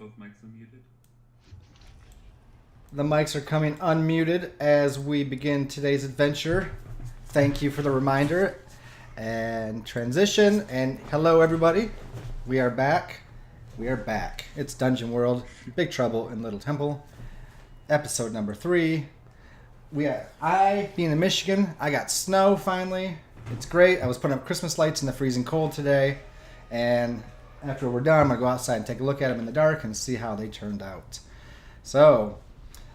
Both mics unmuted. The mics are coming unmuted as we begin today's adventure. Thank you for the reminder and transition. And hello, everybody. We are back. We are back. It's Dungeon World, Big Trouble in Little Temple, episode number 3. Being in Michigan, I got snow finally. It's great. I was putting up Christmas lights in the freezing cold today. And after we're done, I'm going to go outside and take a look at them in the dark and see how they turned out. So,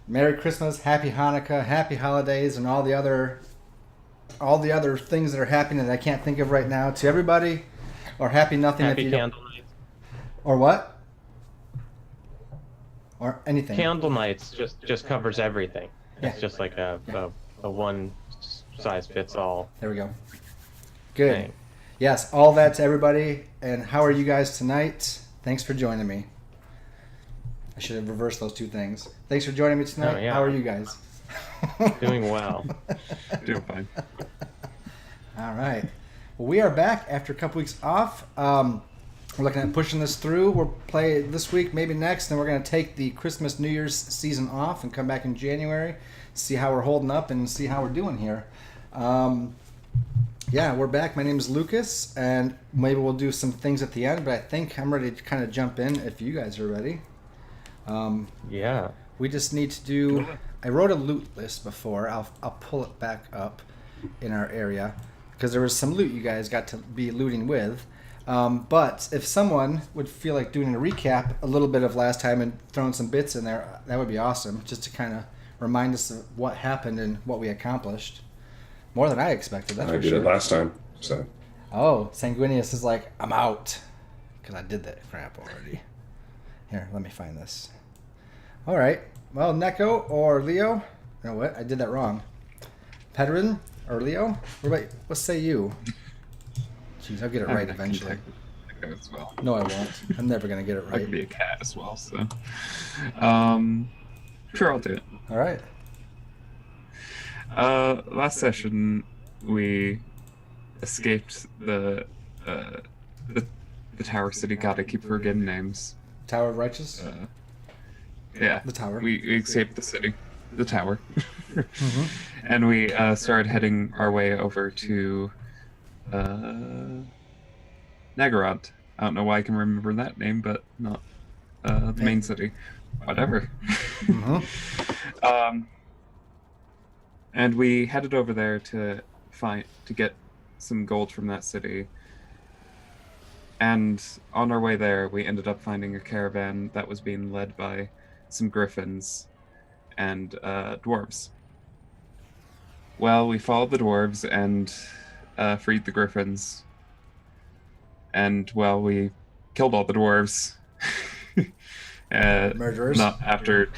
Merry Christmas, Happy Hanukkah, Happy Holidays, and all the other things that are happening that I can't think of right now to everybody. Or Happy Nothing Happy if you Candle don't. Nights. Or what? Or anything. Candle Nights just covers everything. Yeah. It's just like a one size fits all There we go. Good. thing. Yes, all that to everybody. And how are you guys tonight? Thanks for joining me. I should have reversed those two things. Thanks for joining me tonight. Oh, yeah. How are you guys? Doing well. Doing fine. All right. Well, we are back after a couple weeks off. We're looking at pushing this through. We'll play this week, maybe next, and we're going to take the Christmas, New Year's season off and come back in January, see how we're holding up and see how we're doing here. Yeah, we're back. My name is Lucas, and maybe we'll do some things at the end, but I think I'm ready to kind of jump in if you guys are ready. Yeah. We just need to do... I wrote a loot list before. I'll pull it back up in our area because there was some loot you guys got to be looting with. But if someone would feel like doing a recap a little bit of last time and throwing some bits in there, that would be awesome, just to kind of remind us of what happened and what we accomplished. More than I expected, that's I for did sure. it last time, so. Oh, Sanguinius is like, I'm out. Because I did that crap already. Here, let me find this. All right. Well, Neko or Leo. You know what? I did that wrong. Pedrin or Leo? What say you? Jeez, I'll get it right eventually. Neko as well. No, I won't. I'm never going to get it I right. could be a cat as well, so. Sure, I'll do it. All right. Last session, we escaped the Tower City. God, I keep forgetting names. Tower of Righteous? Yeah. The tower. We escaped the city. The tower. Mm-hmm. And we started heading our way over to Nagorod. I don't know why I can remember that name, but not the main city. Whatever. Mm-hmm. And we headed over there to get some gold from that city. And on our way there, we ended up finding a caravan that was being led by some griffins and dwarves. Well, we followed the dwarves and freed the griffins. And, well, we killed all the dwarves. Murderers? Not after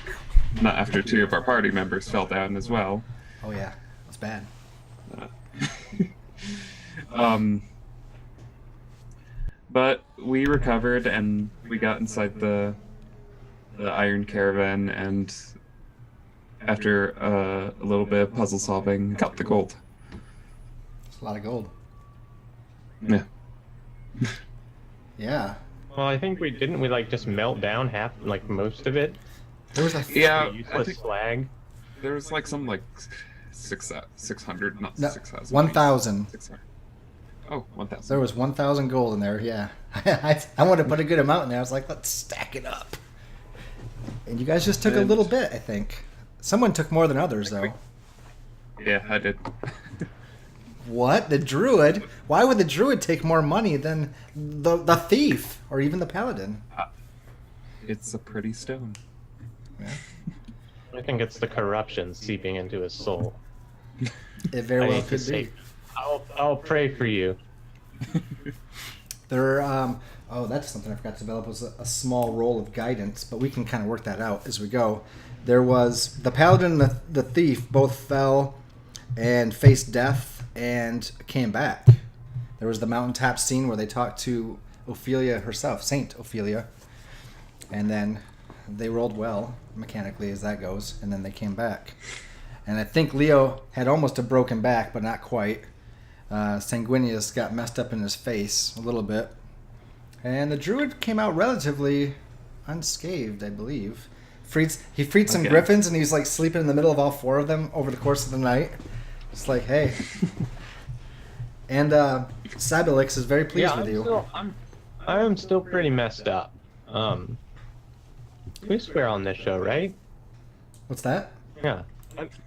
2 of our party members fell down as well. Oh, yeah. That's bad. But we recovered and we got inside the Iron Caravan, and after a little bit of puzzle solving, got the gold. It's a lot of gold. Yeah. Yeah. Well, I think we just melt down most of it. There was like... Yeah, I Useless think slag. there was like some 600, not No, 6,000. 1,000. 600. Oh, 1,000. There was 1,000 gold in there, yeah. I wanted to put a good amount in there. I was like, let's stack it up. And you guys just took a little bit, I think. Someone took more than others, though. Yeah, I did. What? The druid? Why would the druid take more money than the thief or even the paladin? It's a pretty stone. Yeah. I think it's the corruption seeping into his soul. It very I well need to could say, be. I'll pray for you. There, oh, that's something I forgot to develop was a small roll of guidance, but we can kind of work that out as we go. There was the paladin and the thief both fell and faced death and came back. There was the mountaintop scene where they talked to Ophelia herself, Saint Ophelia, and then they rolled well mechanically as that goes, and then they came back. And I think Leo had almost a broken back, but not quite. Sanguinius got messed up in his face a little bit. And the druid came out relatively unscathed, I believe. He freed some Okay. griffins, and he's like sleeping in the middle of all 4 of them over the course of the night. It's like, hey. And Sabelix is very pleased with you. I am still pretty messed up. We swear on this show, right? What's that? Yeah.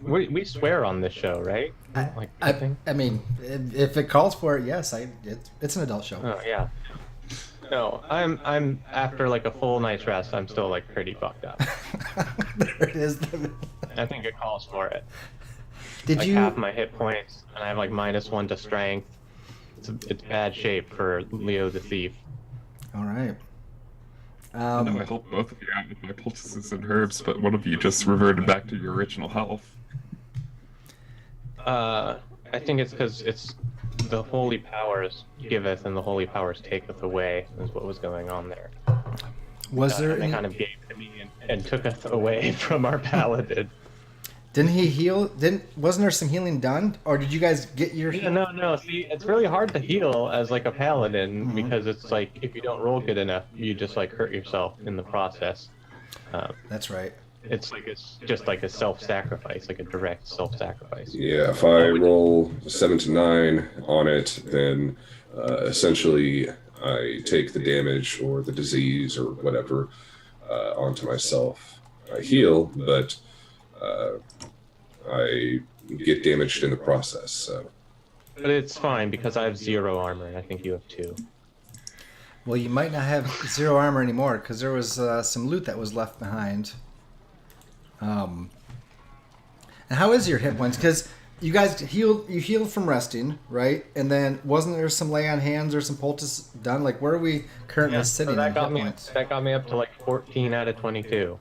We swear on this show, right? I mean, if it calls for it, yes. It's an adult show. Oh yeah. No, I'm after like a full night's rest. I'm still like pretty fucked up. There it is. I think it calls for it. Did like you? half my hit points, and I have like -1 to strength. It's bad shape for Leo the Thief. All right. I know I helped both of you out with my poultices and herbs, but one of you just reverted back to your original health. I think it's because it's the holy powers giveth and the holy powers taketh away is what was going on there. Was there? They kind of gave to me and took us away from our paladin. Didn't he heal? Wasn't there some healing done, or did you guys get your? Yeah, no. See, it's really hard to heal as like a paladin because it's like if you don't roll good enough, you just like hurt yourself in the process. That's right. It's just like a self-sacrifice, like a direct self-sacrifice. Yeah, if I roll 7 to 9 on it, then essentially I take the damage or the disease or whatever onto myself. I heal, but I get damaged in the process. So. But it's fine because I have 0 armor and I think you have 2. Well, you might not have 0 armor anymore because there was some loot that was left behind. And how is your hit points? Because you guys healed from resting, right? And then wasn't there some lay on hands or some poultice done? Like, where are we currently sitting so on hit points? that got me up to like 14 out of 22.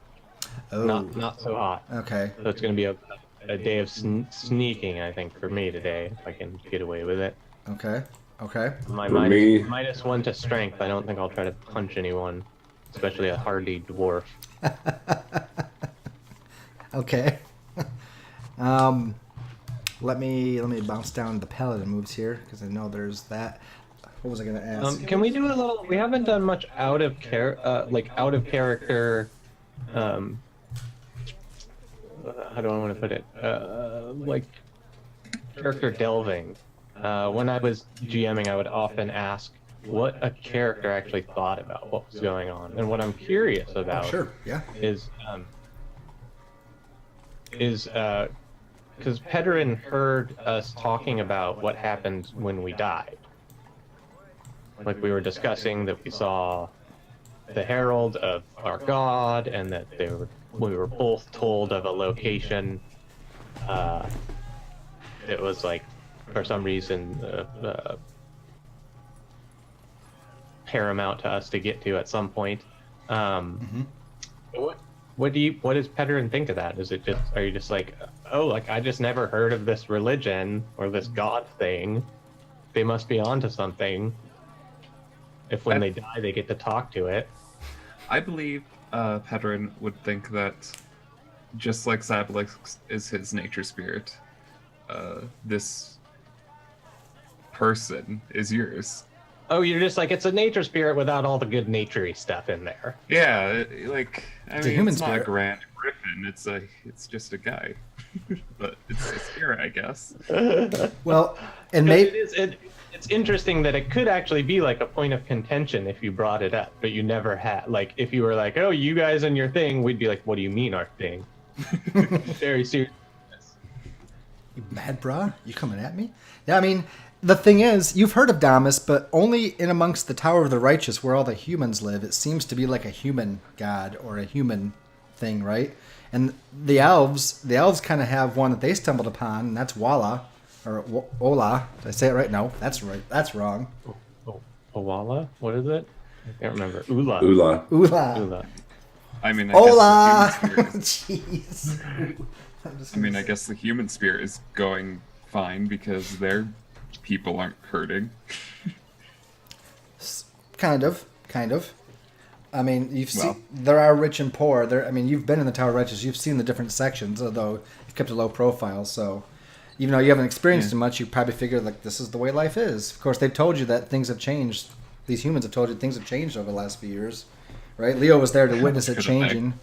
Oh, Not so hot. okay. So it's gonna be a day of sneaking, I think, for me today, if I can get away with it. Okay. My For me- -1 to strength. I don't think I'll try to punch anyone, especially a hardy dwarf. Okay. Let me bounce down the paladin moves here because I know there's that. What was I gonna ask? Can we do a little? We haven't done much out of character. How do I want to put it? Like character delving. When I was GMing, I would often ask what a character actually thought about what was going on, and what I'm curious about Sure. Yeah. is because Pederin heard us talking about what happened when we died. Like we were discussing that we saw the herald of our god, and that we were both told of a location. It was like, for some reason, paramount to us to get to at some point. What does Pederin think of that? Are you just like, oh, like I just never heard of this religion or this god thing. They must be onto something. If when they die they get to talk to it. I believe Pederin would think that, just like Sabelix is his nature spirit, this person is yours. Oh, you're just like, it's a nature spirit without all the good naturey stuff in there. Yeah, It's a human it's not spirit. a grand griffin. It's just a guy, but it's a spirit, I guess. Well, and It's interesting that it could actually be like a point of contention if you brought it up, but you never had. Like, if you were like, oh, you guys and your thing, we'd be like, what do you mean our thing? Very serious. You mad, brah? You coming at me? Yeah, I mean, the thing is, you've heard of Damus, but only in amongst the Tower of the Righteous, where all the humans live. It seems to be like a human god or a human thing, right? And the elves kind of have one that they stumbled upon, and that's Walla, or Ola. Did I say it right? No, that's right. That's wrong. Owala? What is it? I can't remember. Ula. Ula. Ula. I mean, Ola! I guess the human spirit Jeez. I guess the human spirit is going fine because their people aren't hurting. Kind of. I mean, there are rich and poor. You've been in the Tower of Righteous. You've seen the different sections, although you've kept a low profile. So, even though you haven't experienced it much, you probably figure like this is the way life is. Of course, they've told you that things have changed. These humans have told you things have changed over the last few years, right? Leo was there to witness it Could've been. changing.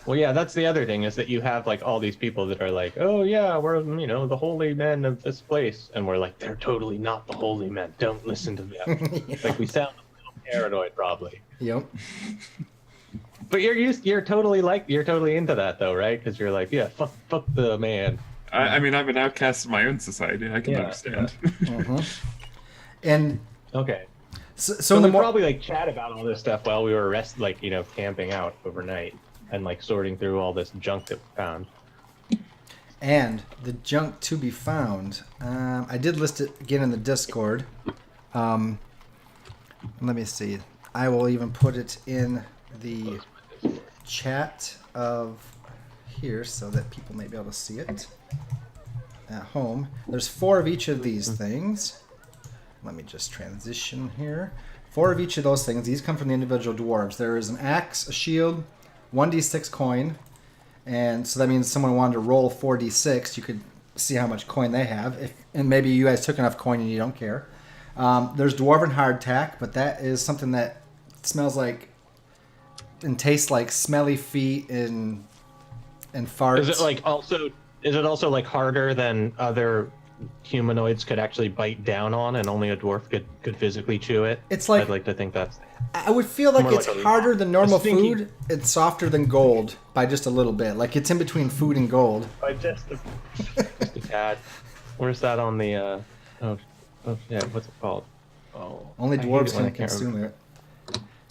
Well, yeah, that's the other thing is that you have like all these people that are like, oh yeah, we're the holy men of this place, and we're like, they're totally not the holy men. Don't listen to them. Like we sound a little paranoid, probably. Yep. But you're totally into that though, right? Because you're like, yeah, fuck the man. I mean, I'm an outcast in my own society. I can Yeah, understand. And Okay. so we in the probably like chat about all this stuff while we were camping out overnight and like sorting through all this junk that we found. And the junk to be found, I did list it again in the Discord. Let me see. I will even put it in the chat of here so that people may be able to see it at home. There's 4 of each of these things. Let me just transition here. 4 of each of those things. These come from the individual dwarves. There is an axe, a shield, 1d6 coin, and so that means someone wanted to roll 4d6. You could see how much coin they have, and maybe you guys took enough coin and you don't care. There's dwarven hardtack, but that is something that smells like and tastes like smelly feet and farts. Is it also like harder than other humanoids could actually bite down on, and only a dwarf could physically chew it? It's like, I'd like to think that's. I would feel like More it's like a- harder than normal a stinky- food. It's softer than gold by just a little bit. Like it's in between food and gold. By just a tad. Where's that on the? Oh yeah. What's it called? Oh. Only I hate dwarves it when can I can't consume it.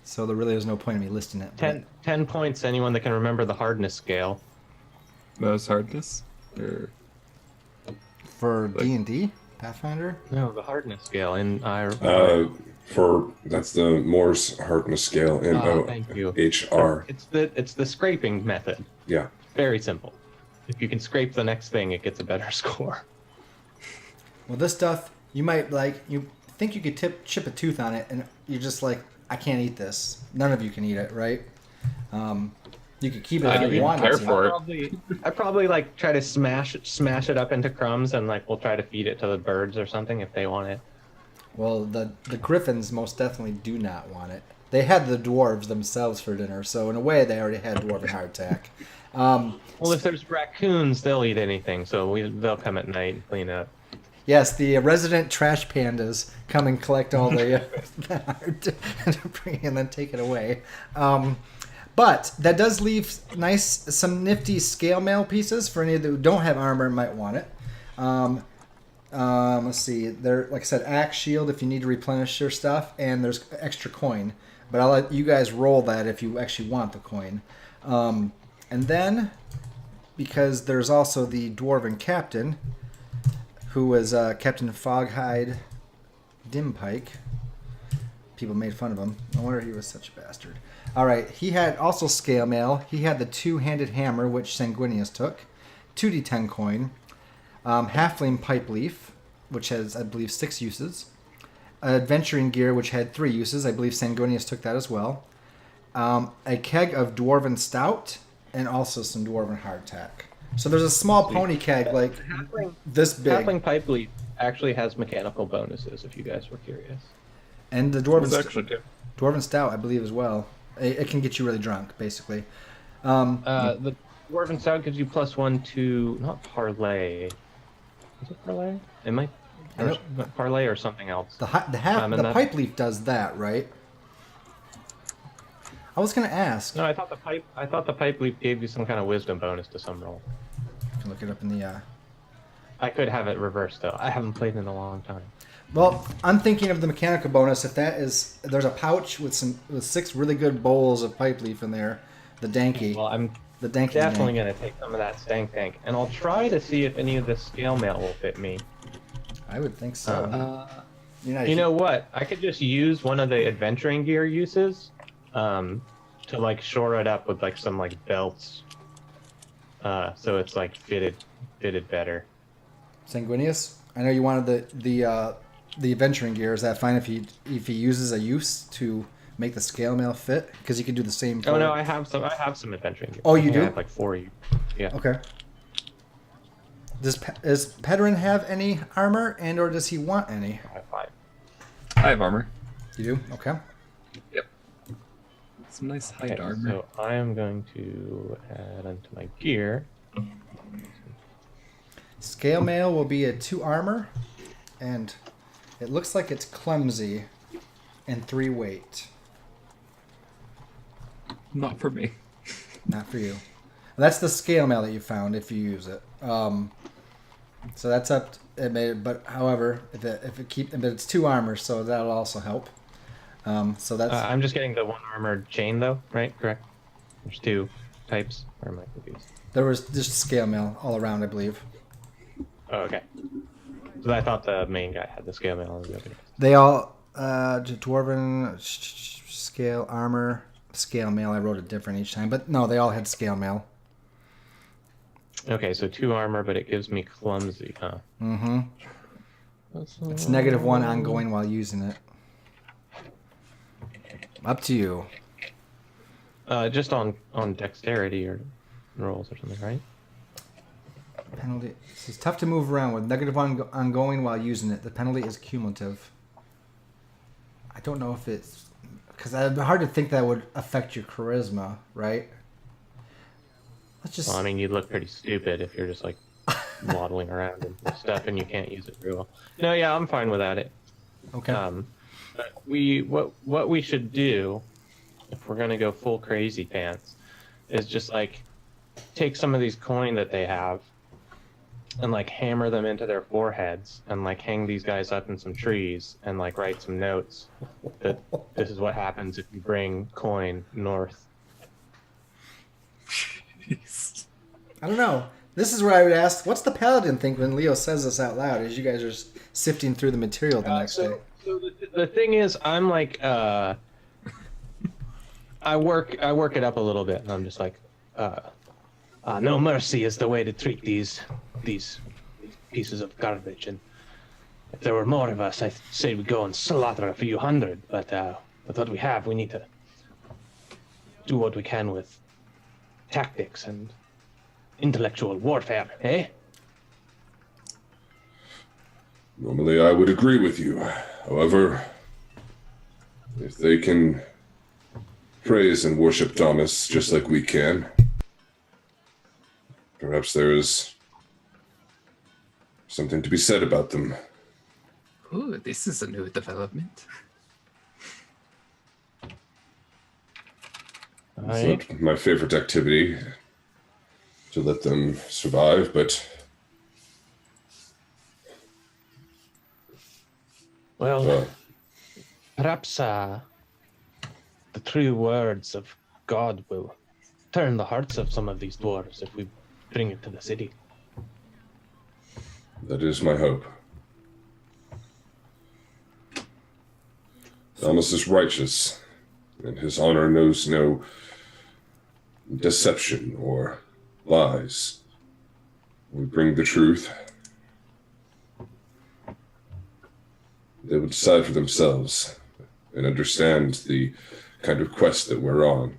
So there really is no point in me listing it. 10 points. Anyone that can remember the hardness scale. Most hardness? Or... For D&D? Pathfinder? No, the hardness scale in That's the Morse hardness scale in thank you. HR. It's the scraping method. Yeah. Very simple. If you can scrape the next thing, it gets a better score. Well, this stuff, you might you think you could chip a tooth on it, and you're just like, I can't eat this. None of you can eat it, right? You could keep it if you want. care for it. I probably like try to smash it up into crumbs, and like we'll try to feed it to the birds or something if they want it. Well, the griffins most definitely do not want it. They had the dwarves themselves for dinner, so in a way they already had dwarven hardtack. Well, if there's raccoons, they'll eat anything, so they'll come at night and clean up. Yes, the resident trash pandas come and collect all the debris and then take it away. But that does leave some nifty scale mail pieces for any of you who don't have armor and might want it. Let's see. There, like I said, axe, shield if you need to replenish your stuff, and there's extra coin. But I'll let you guys roll that if you actually want the coin. And then, because there's also the dwarven captain, who was Captain Foghide Dimpike. People made fun of him. No wonder he was such a bastard. All right, he had also scale mail. He had the 2-handed hammer, which Sanguinius took. 2d10 coin. Halfling pipe leaf, which has, I believe, 6 uses. Adventuring gear, which had 3 uses. I believe Sanguinius took that as well. A keg of dwarven stout, and also some dwarven hardtack. So there's a small pony keg, like this big. Halfling pipe leaf actually has mechanical bonuses, if you guys were curious. And the What's it actually do? dwarven stout, I believe, as well. It can get you really drunk, basically. The dwarven stout gives you +1 to not parlay. Is it parlay? It might. Or parlay or something else. The pipe leaf does that, right? I was gonna ask. No, I thought the pipe leaf gave you some kind of wisdom bonus to some roll. You can look it up in the. I could have it reversed though. I haven't played in a long time. Well, I'm thinking of the mechanical bonus. If that is, there's a pouch with 6 really good bowls of pipe leaf in there. The danky. Well, I'm the danky. definitely gonna take some of that stank tank, and I'll try to see if any of this scale mail will fit me. I would think so. You know what? I could just use one of the adventuring gear uses, to like shore it up with like some like belts, so it's like fitted better. Sanguinius, I know you wanted the adventuring gear. Is that fine if he uses a use to make the scale mail fit? Because he could do the same. Oh no, I have some adventuring gear. Oh, you do? I have like 4. Yeah. Okay. Does Pedrin have any armor, and or does he want any? I have 5. I have armor. You do? Okay. Yep. Some nice hide Okay, armor. so I am going to add into my gear. Scale mail will be a 2 armor, and it looks like it's clumsy and 3 weight. Not for me. Not for you. That's the scale mail that you found if you use it. So that's up. But however, if it's 2 armor, so that'll also help. So that's. I'm just getting the 1 armored chain, though, right? Correct. There's 2 types. Or am I confused? There was just scale mail all around, I believe. Oh, okay. So I thought the main guy had the scale mail on the other. They all dwarven scale armor, scale mail. I wrote it different each time, but no, they all had scale mail. Okay, so 2 armor, but it gives me clumsy, huh? Mm-hmm. It's -1 ongoing while using it. Up to you. Just on dexterity or rolls or something, right? Penalty. It's tough to move around with -1 ongoing while using it. The penalty is cumulative. I don't know if it's because it's hard to think that would affect your charisma, right? Let's just. Well, I mean, you'd look pretty stupid if you're just like waddling around and stuff, and you can't use it very well. No, yeah, I'm fine without it. Okay. But what we should do if we're gonna go full crazy pants is just like take some of these coin that they have and like hammer them into their foreheads and like hang these guys up in some trees and like write some notes that this is what happens if you bring coin north. I don't know. This is where I would ask, what's the paladin think when Leo says this out loud? As you guys are sifting through the material the next day. So the thing is, I'm like, I work it up a little bit, and I'm just like, no mercy is the way to treat these pieces of garbage. And if there were more of us, I'd say we go and slaughter a few hundred. But with what we have, we need to do what we can with tactics and intellectual warfare, eh? Normally, I would agree with you. However, if they can praise and worship Thomas just like we can, perhaps there is something to be said about them. Ooh, this is a new development. It's not my favorite activity to let them survive, but Well, perhaps the true words of God will turn the hearts of some of these dwarves if we bring it to the city. that is my hope. Thomas is righteous, and his honor knows no deception or lies. We bring the truth. They will decide for themselves and understand the kind of quest that we're on.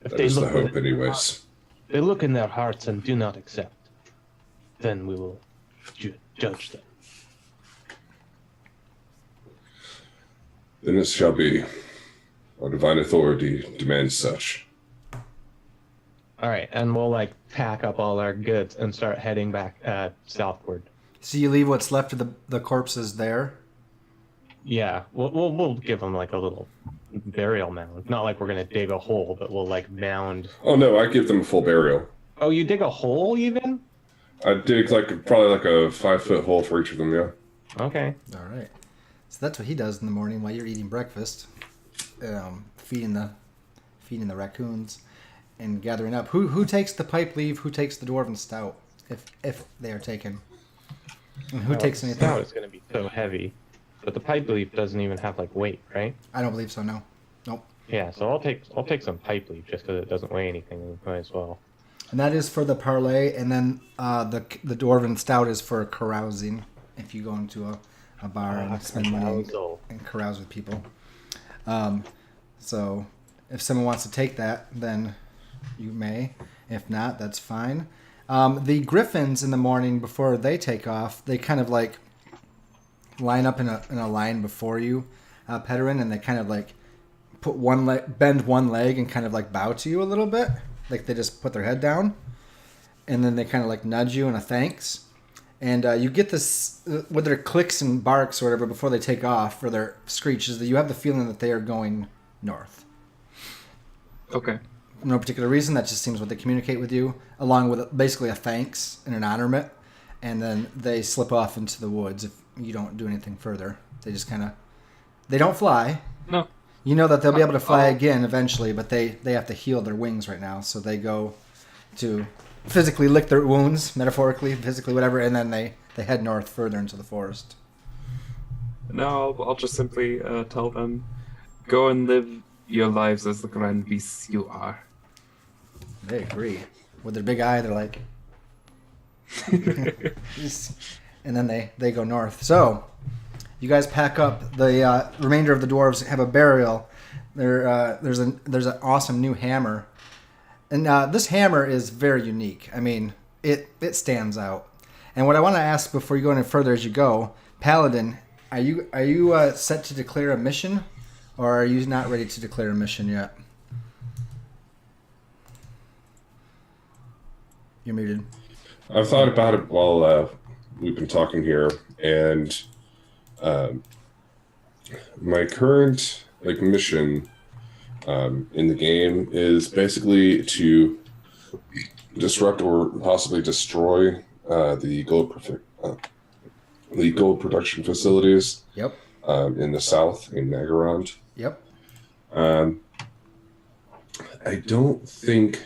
If That is the hope, anyways. they look in their hearts and do not accept, then we will judge them. Then it shall be. Our divine authority demands such. All right, and we'll like pack up all our goods and start heading back southward. So you leave what's left of the corpses there? Yeah, we'll give them like a little burial mound. Not like we're gonna dig a hole, but we'll like mound. Oh no, I give them a full burial. Oh, you dig a hole even? I dig probably like a 5-foot hole for each of them, yeah. Okay. All right. So that's what he does in the morning while you're eating breakfast, feeding the raccoons, and gathering up. Who takes the pipe leaf? Who takes the dwarven stout? If they are taken, and who takes anything? Stout is gonna be so heavy, but the pipe leaf doesn't even have like weight, right? I don't believe so. No. Nope. Yeah, so I'll take some pipe leaf just because it doesn't weigh anything. We might as well. And that is for the parlay, and then the dwarven stout is for carousing. If you go into a bar and spend money and carouse with people. So if someone wants to take that, then you may. If not, that's fine. The griffins in the morning before they take off, they kind of like line up in a line before you. Peterin, and they kind of like put one leg, bend one leg, and kind of like bow to you a little bit, like they just put their head down, and then they kind of like nudge you in a thanks, and you get this with their clicks and barks or whatever before they take off, or their screeches, that you have the feeling that they are going north. Okay. No particular reason. That just seems what they communicate with you, along with basically a thanks and an honorment, and then they slip off into the woods if you don't do anything further. They just kind of, they don't fly. No. You know that they'll be able to fly again eventually, but they have to heal their wings right now, so they go to physically lick their wounds, metaphorically, physically, whatever, and then they head north further into the forest. No, I'll just simply tell them, go and live your lives as the grand beasts you are. They agree. With their big eye, they're like... and then they go north. So, you guys pack up. The remainder of the dwarves have a burial. There's an awesome new hammer. And this hammer is very unique. I mean, it stands out. And what I want to ask before you go any further as you go, Paladin, are you set to declare a mission? Or are you not ready to declare a mission yet? You're muted. I've thought about it while we've been talking here, and my current mission in the game is basically to disrupt or possibly destroy the gold production facilities. Yep. In the south, in Nagarond. Yep. I don't think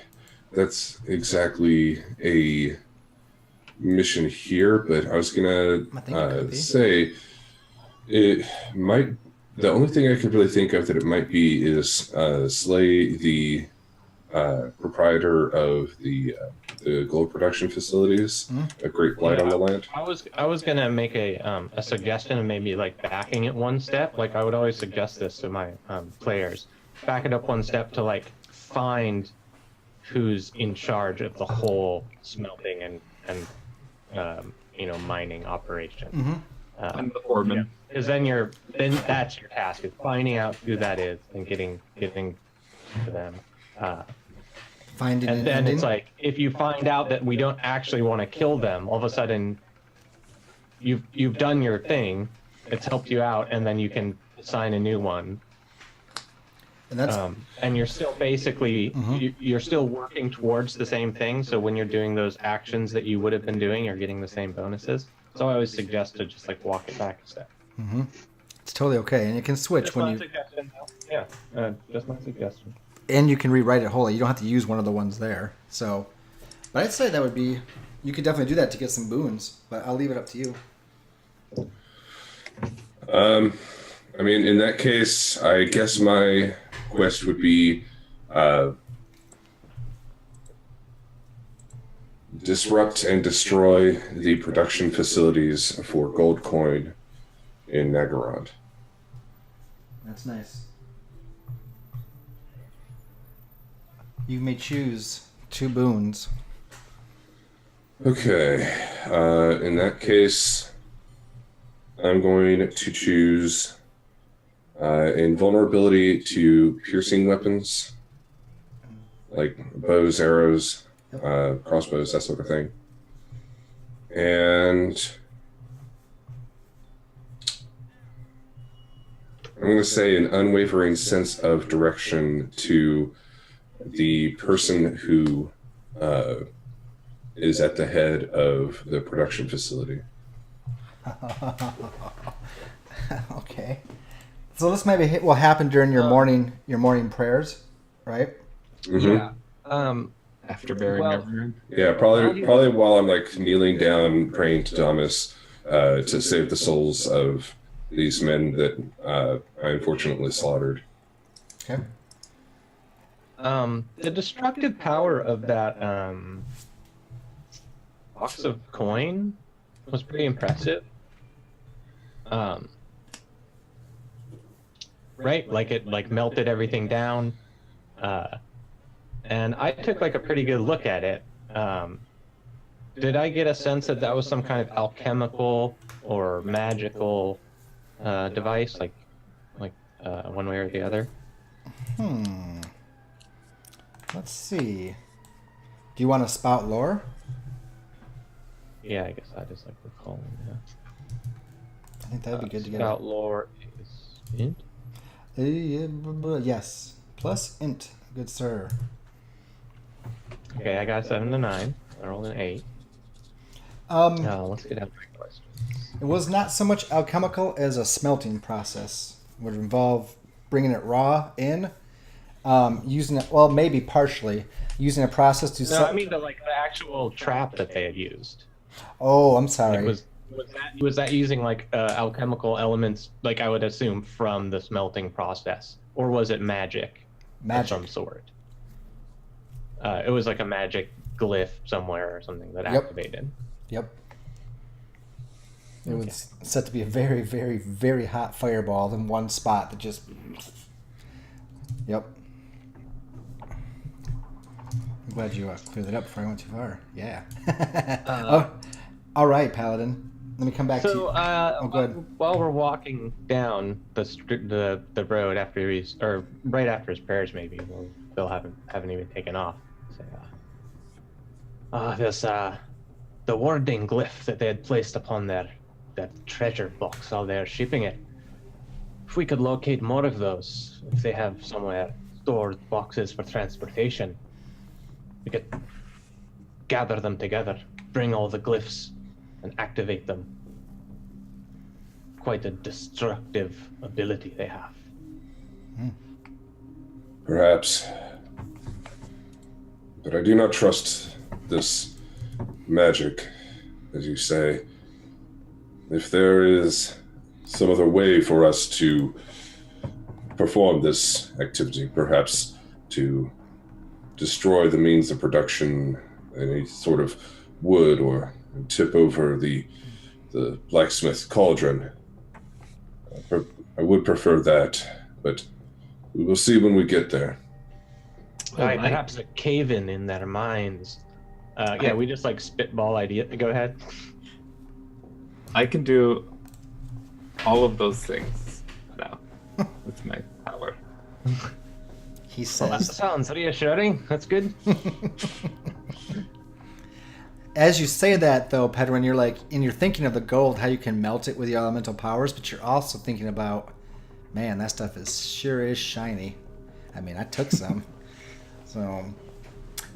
that's exactly a mission here, but I was gonna say it might. The only thing I could really think of that it might be is slay the proprietor of the gold production facilities, a great blight on the land. I was gonna make a suggestion of maybe like backing it one step. Like I would always suggest this to my players, back it up one step to like find who's in charge of the whole smelting and mining operation. Mm-hmm. I'm the foreman. Because then that's your task, is finding out who that is and getting to them. Finding and an then ending? It's like, if you find out that we don't actually want to kill them, all of a sudden you've done your thing, it's helped you out, and then you can assign a new one. And that's and you're still basically you're still working towards the same thing. So when you're doing those actions that you would have been doing, you're getting the same bonuses. So I always suggest to just like walk it back a step. it's totally okay, and you can switch Just when my you suggestion. Yeah, just my suggestion. and you can rewrite it wholly. You don't have to use one of the ones there. So, but I'd say that would be, you could definitely do that to get some boons. But I'll leave it up to you. I mean, in that case, I guess my quest would be disrupt and destroy the production facilities for gold coin in Nagarond. That's nice. You may choose 2 boons. Okay, in that case, I'm going to choose invulnerability to piercing weapons, like bows, arrows, crossbows, that sort of thing. And I'm going to say an unwavering sense of direction to the person who is at the head of the production facility. Okay. So this maybe will happen during your morning prayers, right? Mm-hmm. Yeah. After burying everyone. Yeah, probably while I'm like kneeling down praying to Thomas to save the souls of these men that I unfortunately slaughtered. Okay. The destructive power of that box of coin was pretty impressive. Right, like it like melted everything down, and I took like a pretty good look at it. Did I get a sense that that was some kind of alchemical or magical device, like one way or the other? Let's see. Do you want to spout lore? Yeah, I guess I just like recalling. Yeah. I think that'd be good to get. Spout lore is int. Yes, plus int. Good sir. Okay, I got 7 to 9. I rolled an 8. Let's get out of my questions. It was not so much alchemical as a smelting process. It would involve bringing it raw in, using it. Well, maybe partially using a process to. No, I mean the actual trap that they had used. Oh, I'm sorry. Was that using alchemical elements, like I would assume, from the smelting process, or was it magic? Of some sort? It was like a magic glyph somewhere or something that activated. Yep. It was set to be a very, very, very hot fireball in one spot that just. Yep. I'm glad you cleared that up before I went too far. Yeah. All right, Paladin. Let me come back to you. Oh, go ahead. While we're walking down the road right after his prayers, maybe they'll haven't even taken off. Say, the warding glyph that they had placed upon that treasure box while they're shipping it. If we could locate more of those, if they have somewhere stored boxes for transportation, we could gather them together, bring all the glyphs, and activate them. Quite a destructive ability they have. Perhaps. But I do not trust this magic, as you say. If there is some other way for us to perform this activity, perhaps to destroy the means of production, any sort of wood, or tip over the blacksmith cauldron, I would prefer that, but we will see when we get there. Perhaps a cave-in in their minds. We just spitball idea. Go ahead. I can do all of those things now with my power. He Well, that says. sounds reassuring. That's good. As you say that, though, Pedwin, you're thinking of the gold, how you can melt it with your elemental powers, but you're also thinking about, man, that stuff sure is shiny. I mean, I took some. So,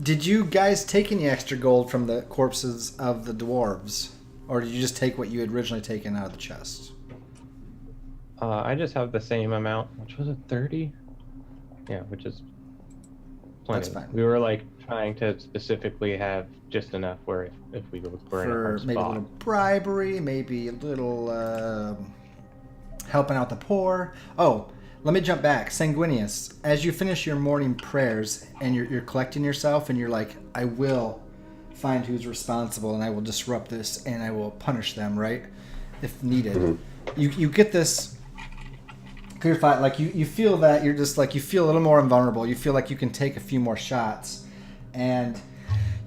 did you guys take any extra gold from the corpses of the dwarves? Or did you just take what you had originally taken out of the chest? I just have the same amount, which was 30? Yeah, which is plenty. That's fine. We were trying to specifically have just enough where if we were in a hard maybe a spot. little bribery, maybe a little helping out the poor. Oh, let me jump back. Sanguinius, as you finish your morning prayers and you're collecting yourself and you're like, I will find who's responsible and I will disrupt this and I will punish them, right? If needed. Mm-hmm. You get this clear thought, you feel that you're just you feel a little more invulnerable. You feel like you can take a few more shots and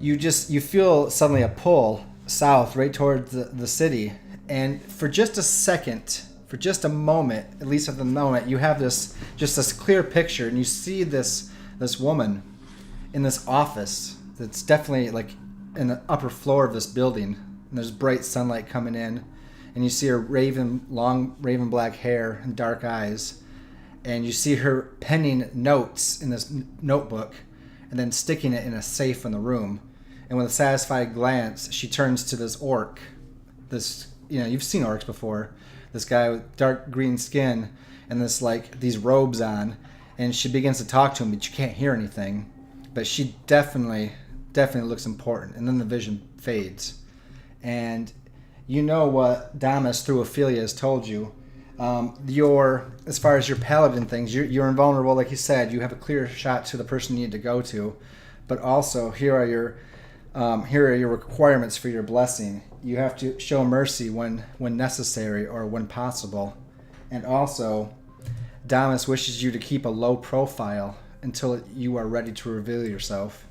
you feel suddenly a pull south right towards the city. And for just a second, for just a moment, at least at the moment, you have this clear picture and you see this woman in this office that's definitely in the upper floor of this building, and there's bright sunlight coming in, and you see her long raven black hair and dark eyes, and you see her penning notes in this notebook and then sticking it in a safe in the room. And with a satisfied glance, she turns to this orc. You've seen orcs before. This guy with dark green skin and these robes on, and she begins to talk to him, but you can't hear anything. But she definitely looks important. And then the vision fades. And you know what Damas through Ophelia has told you. As far as your paladin things, you're invulnerable, like you said. You have a clear shot to the person you need to go to. But also, here are your requirements for your blessing. You have to show mercy when necessary or when possible. And also, Damas wishes you to keep a low profile until you are ready to reveal yourself.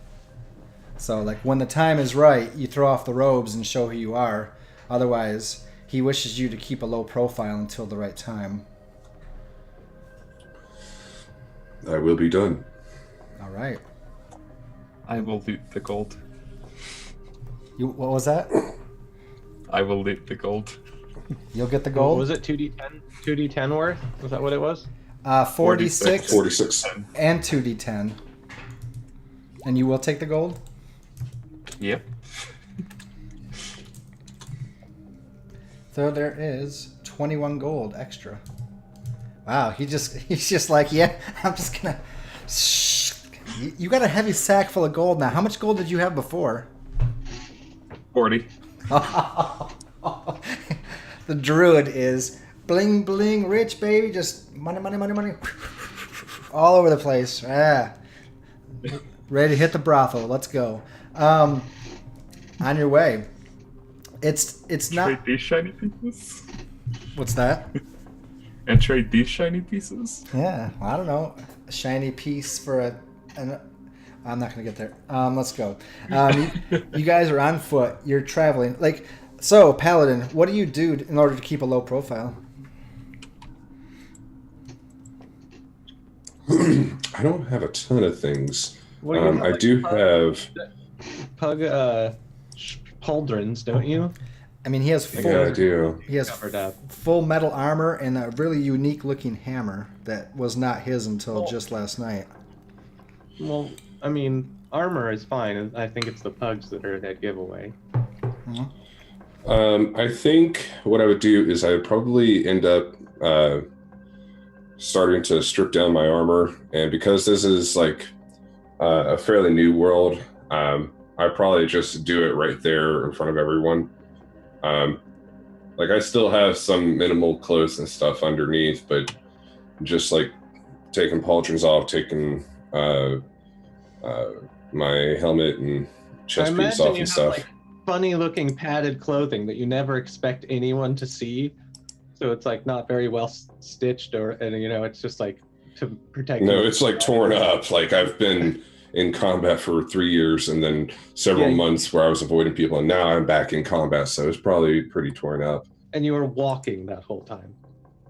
So, when the time is right, you throw off the robes and show who you are. Otherwise, he wishes you to keep a low profile until the right time. I will be done. All right. I will loot the gold. What was that? I will loot the gold. You'll get the What gold. was it? 2d10? 2d10 worth? Was that what it was? 46 46. and 2d10. And you will take the gold? Yep. So there is 21 gold extra. Wow, he's just like, yeah, I'm just gonna. Shh. You got a heavy sack full of gold now. How much gold did you have before? 40. The druid is bling bling rich, baby. Just money, money, money, money, all over the place. Ah, ready to hit the brothel. Let's go. On your way. It's not. Trade these shiny pieces. What's that? And trade these shiny pieces. Yeah, I don't know. A shiny piece for I'm not gonna get there. Let's go. You guys are on foot. You're traveling. So, Paladin, what do you do in order to keep a low profile? I don't have a ton of things. Well, you I do have. Pug pauldrons, don't you? I mean, he has full. Yeah, I do. He has Covered up. full metal armor and a really unique looking hammer that was not his until just last night. Well, I mean, armor is fine. I think it's the pugs that are that giveaway. I think what I would do is I would probably end up starting to strip down my armor, and because this is like a fairly new world, I'd probably just do it right there in front of everyone. I still have some minimal clothes and stuff underneath, but just like taking pauldrons off, taking my helmet and chest piece off and stuff. Like funny looking padded clothing that you never expect anyone to see. So it's like not very well stitched it's just like to protect. No, it's like torn up. Like I've been in combat for 3 years and then several months where I was avoiding people, and now I'm back in combat, so it's probably pretty torn up. And you were walking that whole time.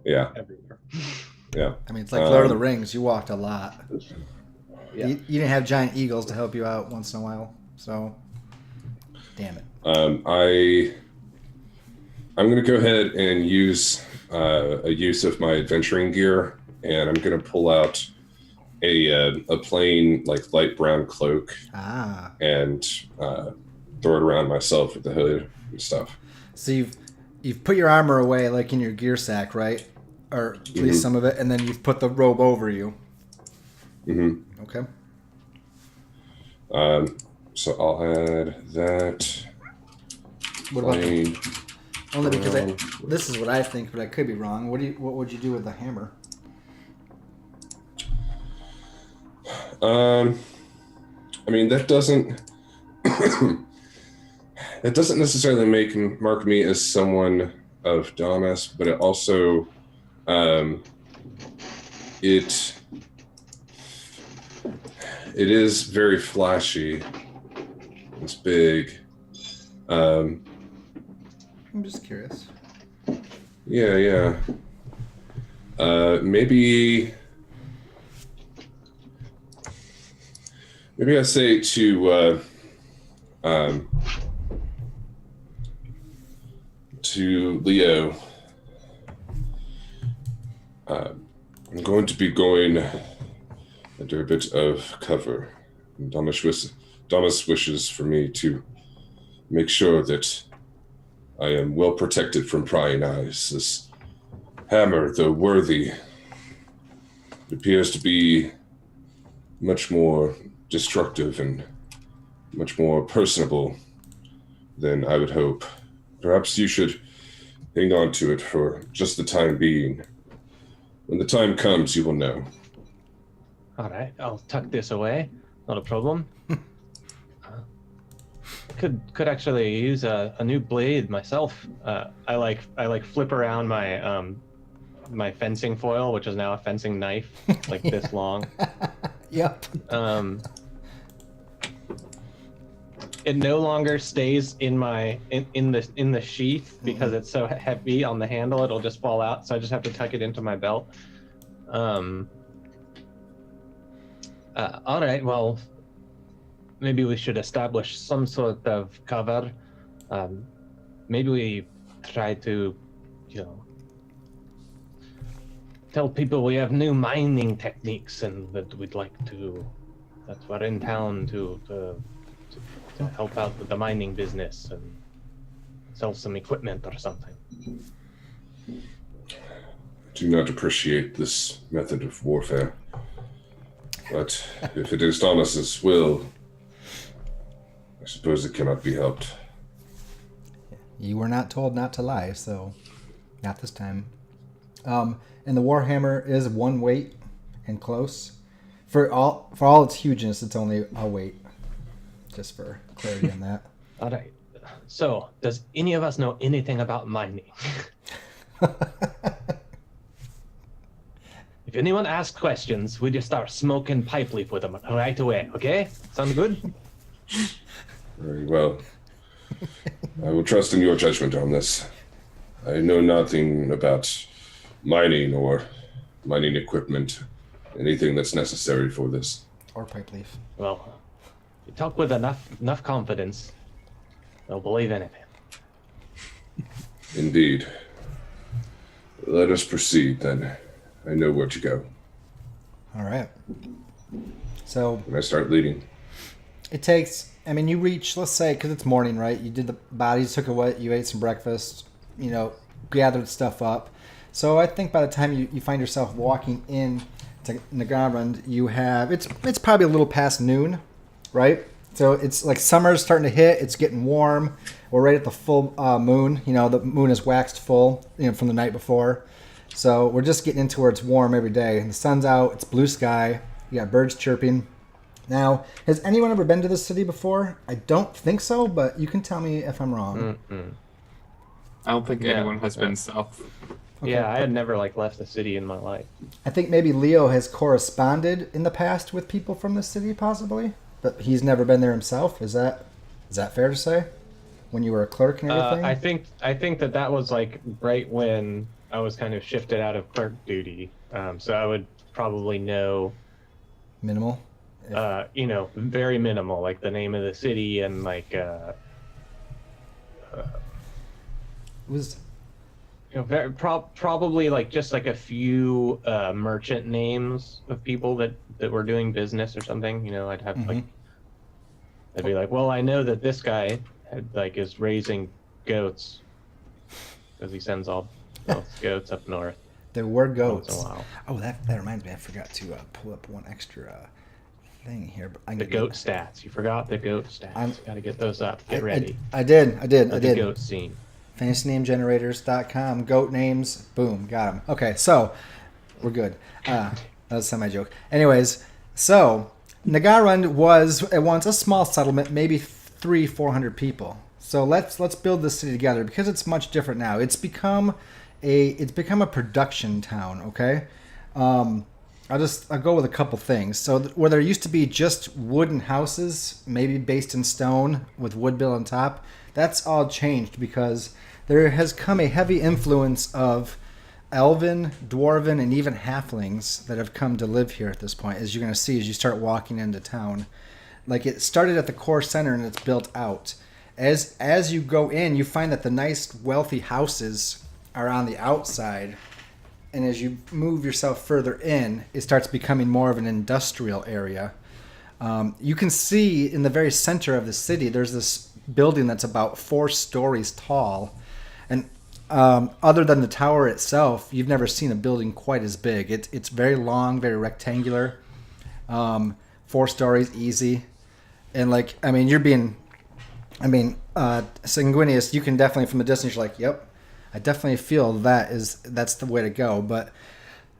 Yeah. Everywhere. Yeah. I mean, it's like Lord of the Rings. You walked a lot. Yeah. You didn't have giant eagles to help you out once in a while, so damn it. I'm going to go ahead and use a use of my adventuring gear, and I'm going to pull out a plain like light brown cloak and throw it around myself with the hood and stuff. So you've put your armor away like in your gear sack, right? Or at least some of it, and then you've put the robe over you. Mm-hmm. Okay. So I'll add that. What about only because this is what I think, but I could be wrong. What would you do with the hammer? I mean, that doesn't that doesn't necessarily mark me as someone of Damas, but it also it is very flashy. It's big. I'm just curious. Yeah. Maybe I say to Leo, I'm going to be going under a bit of cover. Damas wishes for me to make sure that I am well protected from prying eyes. This hammer, though worthy, appears to be much more destructive and much more personable than I would hope. Perhaps you should hang on to it for just the time being. When the time comes, you will know. All right, I'll tuck this away. Not a problem. Could actually use a new blade myself. I like flip around my my fencing foil, which is now a fencing knife, like this long. Yep. It no longer stays in the sheath because it's so heavy on the handle. It'll just fall out, so I just have to tuck it into my belt. All right, well, maybe we should establish some sort of cover. Maybe we try to, you know, tell people we have new mining techniques and that we'd like to, that we're in town to help out with the mining business and sell some equipment or something. I do not appreciate this method of warfare, but if it is Thomas's will, I suppose it cannot be helped. You were not told not to lie, so not this time. And the Warhammer is one weight and close. For all its hugeness, it's only a weight. Just for clarity on that. All right. So, does any of us know anything about mining? If anyone asks questions, we just start smoking pipe leaf with them right away, okay? Sound good? Very well. I will trust in your judgment on this. I know nothing about mining or mining equipment, anything that's necessary for this. Or pipe leaf. Well, you talk with enough confidence, they'll believe anything. Indeed. Let us proceed then. I know where to go. All right. So When I start leading. it takes, I mean, you reach, let's say, because it's morning, right? You did the bodies, took a wet, you ate some breakfast, you know, gathered stuff up. So I think by the time you find yourself walking in to Nagarand, you have, it's probably a little past noon, right? So it's like summer's starting to hit, it's getting warm. We're right at the full moon. You know, the moon is waxed full, you know, from the night before. So we're just getting into where it's warm every day. The sun's out, it's blue sky, you got birds chirping. Now, has anyone ever been to this city before? I don't think so, but you can tell me if I'm wrong. Mm-mm. I don't think anyone has been south. Okay. Yeah, I had never left the city in my life. I think maybe Leo has corresponded in the past with people from the city, possibly, but he's never been there himself. Is that fair to say? When you were a clerk and everything? I think that was like right when I was kind of shifted out of clerk duty. So I would probably know Minimal. you know, very minimal, like the name of the city and like It was you know, very probably like just like a few merchant names of people that were doing business or something. You know, I'd have like, I'd be like, well, I know that this guy is raising goats because he sends all those goats up north. there were Once in a goats. while. Oh, that reminds me. I forgot to pull up one extra thing here. But The goat stats. You forgot the goat stats. Got to get those up. Get ready. I did. The goat scene. FantasyNameGenerators.com. Goat names. Boom. Got them. Okay, so we're good. That was a semi-joke. Anyways, so Nagarund was at once a small settlement, maybe 300-400 people. So let's build this city together because it's much different now. It's become a production town. Okay. I'll go with a couple things. So where there used to be just wooden houses, maybe based in stone with wood bill on top, that's all changed because there has come a heavy influence of elven, dwarven, and even halflings that have come to live here at this point, as you're going to see as you start walking into town. Like, it started at the core center and it's built out. As you go in, you find that the nice, wealthy houses are on the outside. And as you move yourself further in, it starts becoming more of an industrial area. You can see in the very center of the city, there's this building that's about 4 stories tall. And other than the tower itself, you've never seen a building quite as big. It's very long, very rectangular. 4 stories, easy. And Sanguinius, you can definitely, from a distance, you're like, yep. I definitely feel that's the way to go. But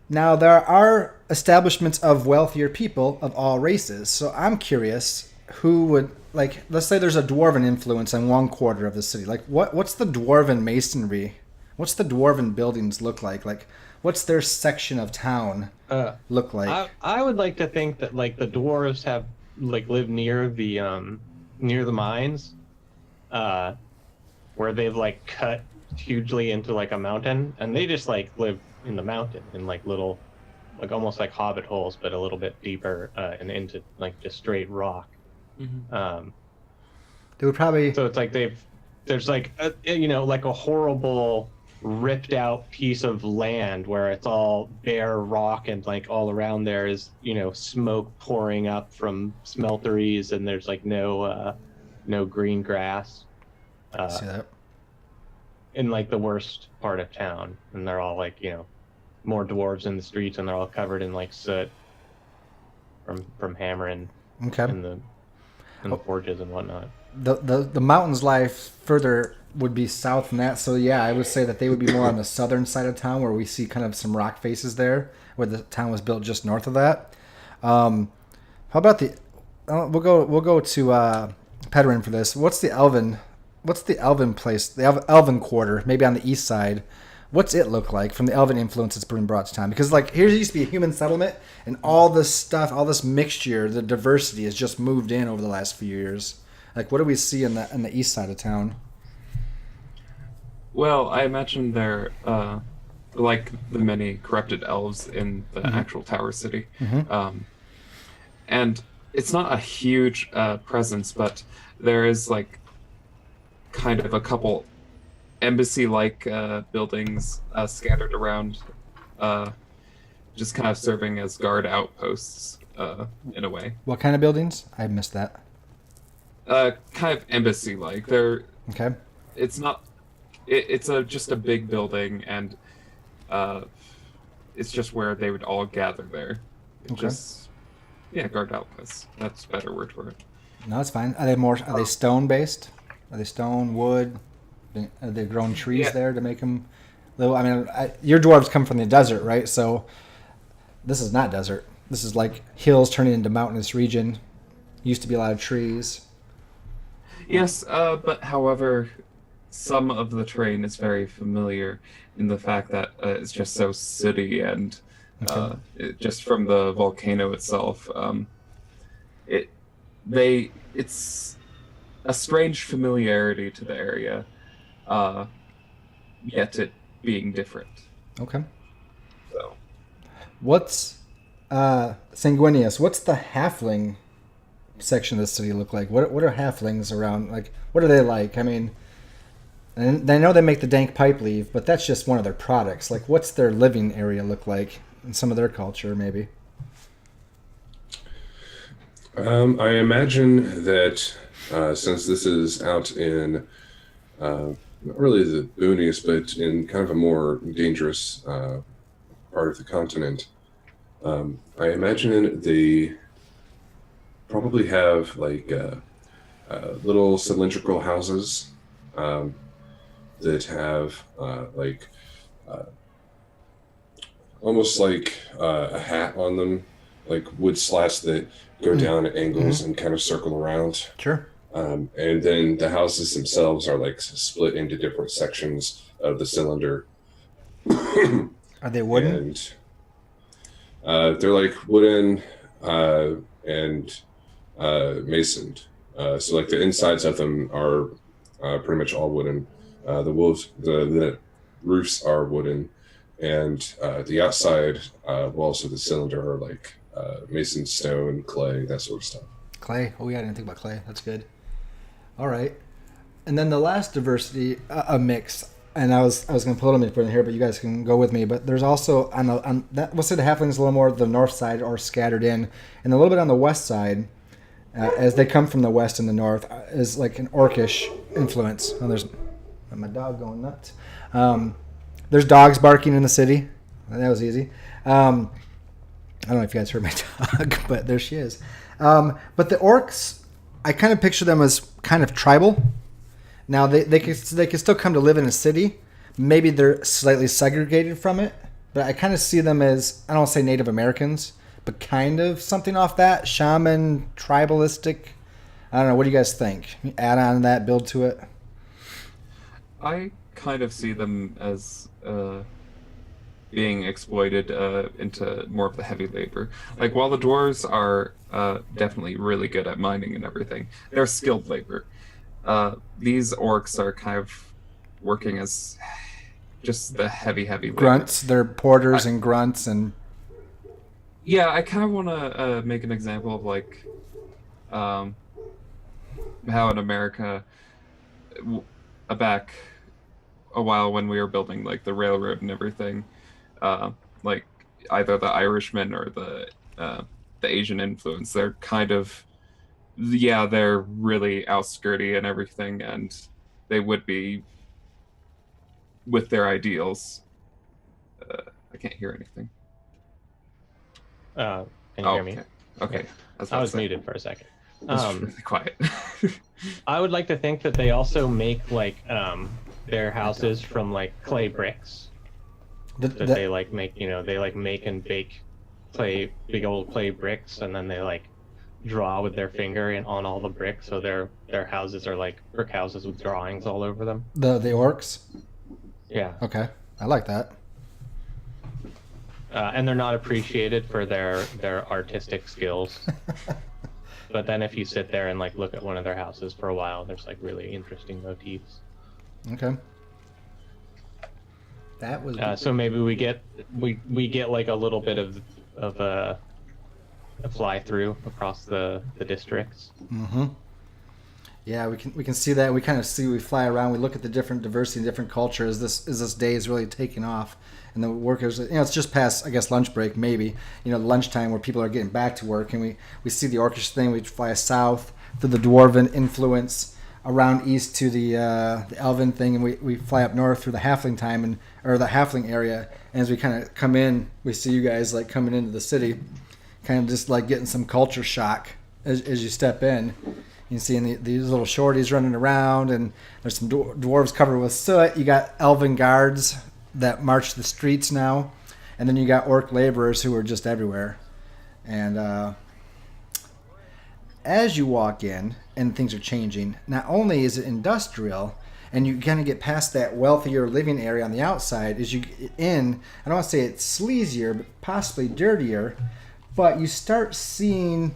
now there are establishments of wealthier people of all races. So I'm curious who would, like, let's say there's a dwarven influence in one quarter of the city. Like, what's the dwarven masonry? What's the dwarven buildings look like? Like, what's their section of town look like? I would like to think that like the dwarves have like lived near the mines, where they've like cut hugely into like a mountain, and they just like live in the mountain in like little like almost like hobbit holes, but a little bit deeper and into like just straight rock. They would probably. So it's like there's like like a horrible ripped out piece of land where it's all bare rock, and like all around there is smoke pouring up from smelteries, and there's like no green grass. See that? In like the worst part of town, and they're all like more dwarves in the streets, and they're all covered in like soot from hammering Okay. in the forges and whatnot. The mountains lie further, would be south from that. So yeah, I would say that they would be more on the southern side of town, where we see kind of some rock faces there, where the town was built just north of that. How about the? We'll go to Pedarin for this. What's the Elven place? The Elven quarter, maybe on the east side. What's it look like from the Elven influence that's been brought to town? Because like here used to be a human settlement, and all this stuff, all this mixture, the diversity has just moved in over the last few years. Like, what do we see in the east side of town? Well, I imagine they're like the many corrupted elves in the actual Tower City. And it's not a huge presence, but there is like kind of a couple embassy-like buildings scattered around, just kind of serving as guard outposts in a way. What kind of buildings? I missed that. Kind of embassy-like. They're Okay. It's not. It's just a big building, and it's just where they would all gather there. Okay. Just guard outposts. That's a better word for it. No, that's fine. Are they stone based? Are they stone, wood? Are they grown trees there to make them little? I mean, your dwarves come from the desert, right? So this is not desert. This is like hills turning into mountainous region. Used to be a lot of trees. Yes, but however, some of the terrain is very familiar in the fact that it's just so sooty, and just from the volcano itself, it's a strange familiarity to the area, yet it being different. Okay. So, What's Sanguinius? What's the halfling section of the city look like? What are halflings around? Like, what are they like? I mean, and I know they make the dank pipe leaf, but that's just one of their products. Like, what's their living area look like in some of their culture, maybe? I imagine that since this is out in not really the boonies, but in kind of a more dangerous part of the continent, I imagine they probably have like little cylindrical houses that have almost like a hat on them, like wood slats that go down at angles and kind of circle around. Sure. And then the houses themselves are like split into different sections of the cylinder. Are they wooden? And they're like wooden and masoned. So like the insides of them are pretty much all wooden. The roofs are wooden, and the outside walls of the cylinder are like mason stone, clay, that sort of stuff. Clay. Oh yeah, I didn't think about clay. That's good. All right. And then the last diversity, a mix. And I was going to pull them in here, but you guys can go with me. But there's also on that. We'll say the halflings a little more the north side or scattered in, and a little bit on the west side, as they come from the west and the north, is like an orcish influence. Oh, there's my dog going nuts. There's dogs barking in the city. That was easy. I don't know if you guys heard my dog, but there she is. But the orcs, I kind of picture them as kind of tribal. Now they can still come to live in a city. Maybe they're slightly segregated from it, but I kind of see them as, I don't want to say Native Americans, but kind of something off that shaman, tribalistic. I don't know. What do you guys think? Add on that, build to it. I kind of see them as being exploited into more of the heavy labor. Like, while the dwarves are definitely really good at mining and everything, they're skilled labor. These orcs are kind of working as just the heavy labor. Grunts. They're porters and grunts and... Yeah, I kind of want to make an example of like um, how in America, w- back a while when we were building like the railroad and everything, uh, like either the Irishmen or the Asian influence, they're kind of, yeah, they're really outskirty and everything, and they would be with their ideals. I can't hear anything. Can you Oh, hear me? okay, Okay. okay, I was I about to was say. muted for a second. It was really quiet. I would like to think that they also make like their houses from like clay bricks that they like make, they like make and bake big old clay bricks, and then they like draw with their finger and on all the bricks, so their houses are like brick houses with drawings all over them. The orcs. Yeah. Okay, I like that. And they're not appreciated for their artistic skills. But then if you sit there and like look at one of their houses for a while, there's like really interesting motifs. Okay. That was So maybe we get like a little bit of a fly through across the districts. Mm-hmm. Yeah, we can see that. We kind of see, we fly around, we look at the different diversity and different cultures. This day is really taking off, and the workers, it's just past, I guess, lunch break, maybe, lunchtime where people are getting back to work, and we see the orcish thing. We fly south through the dwarven influence, around east to the elven thing, and we fly up north through the halfling time or the halfling area. And as we kind of come in, we see you guys like coming into the city, kind of just like getting some culture shock as you step in. You see these little shorties running around, and there's some dwarves covered with soot. You got elven guards that march the streets now, and then you got orc laborers who are just everywhere. And as you walk in, and things are changing, not only is it industrial, and you kind of get past that wealthier living area on the outside, as you get in, I don't want to say it's sleazier, but possibly dirtier, but you start seeing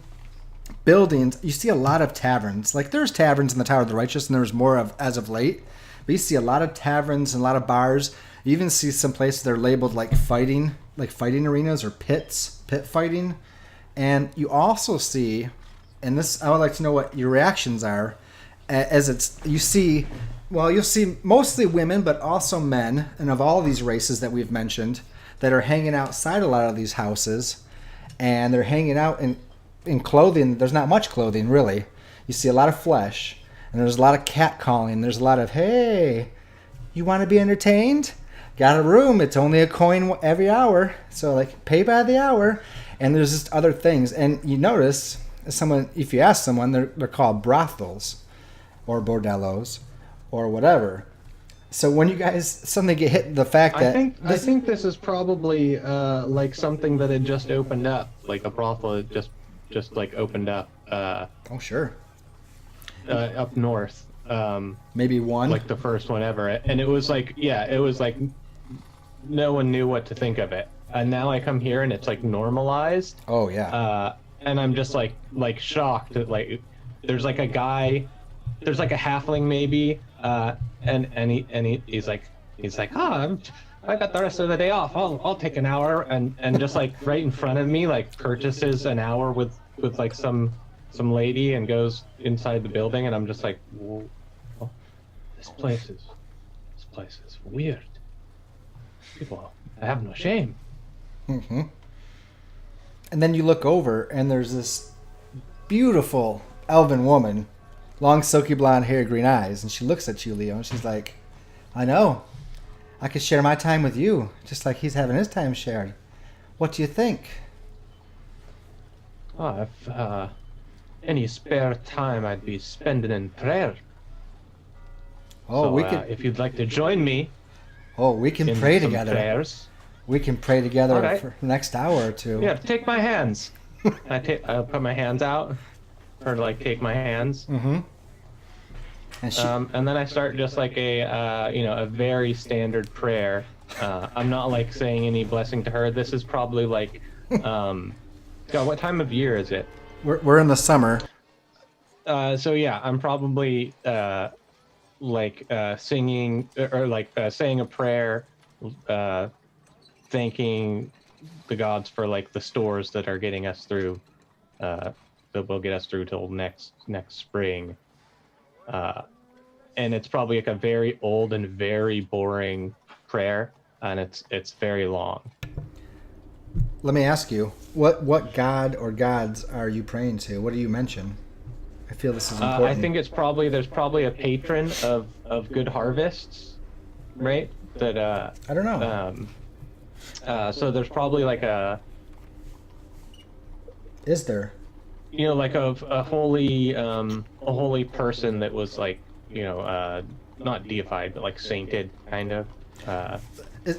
buildings. You see a lot of taverns. Like, there's taverns in the Tower of the Righteous, and there's more of as of late. But you see a lot of taverns and a lot of bars. You even see some places that are labeled like fighting arenas or pit fighting. And you also see, and this, I would like to know what your reactions are, you'll see mostly women, but also men, and of all these races that we've mentioned, that are hanging outside a lot of these houses, and they're hanging out in clothing. There's not much clothing, really. You see a lot of flesh, and there's a lot of catcalling. There's a lot of, hey, you want to be entertained? Got a room. It's only a coin every hour, so like pay by the hour. And there's just other things. And you notice, if you ask someone, they're called brothels or bordellos or whatever. So when you guys suddenly get hit the fact that I think this is probably like something that had just opened up, like a brothel had just like opened up. Oh sure. Up north. Maybe one. Like the first one ever, and it was like, yeah, it was like no one knew what to think of it. And now I come here and it's like normalized. Oh yeah. And I'm just like shocked that like there's like a guy, there's like a halfling maybe, and he's like, I got the rest of the day off. I'll take an hour, and just like right in front of me, like purchases an hour with like some lady and goes inside the building, and I'm just like, whoa, this place is weird. People have no shame. Mm-hmm. And then you look over, and there's this beautiful elven woman, long silky blonde hair, green eyes, and she looks at you, Leo, and she's like, I know. I could share my time with you, just like he's having his time shared. What do you think? Oh, if any spare time, I'd be spending in prayer. Oh, so, if you'd like to join me. Oh, we can in pray some together. Prayers. We can pray together right. for the next hour or two. Yeah, take my hands. I'll put my hands out, or like take my hands. Mm-hmm. And then I start just like a very standard prayer. I'm not like saying any blessing to her. This is probably like, God, what time of year is it? We're in the summer. So yeah, I'm probably singing or like saying a prayer, thanking the gods for like the stores that are getting us through, that will get us through till next spring. And it's probably like a very old and very boring prayer, and it's very long. Let me ask you, what god or gods are you praying to? What do you mention? I feel this is important. I think there's probably a patron of good harvests, right? That I don't know. So there's probably like Is there? you know, like a holy person that was like, you know, not deified but like sainted kind of. Is,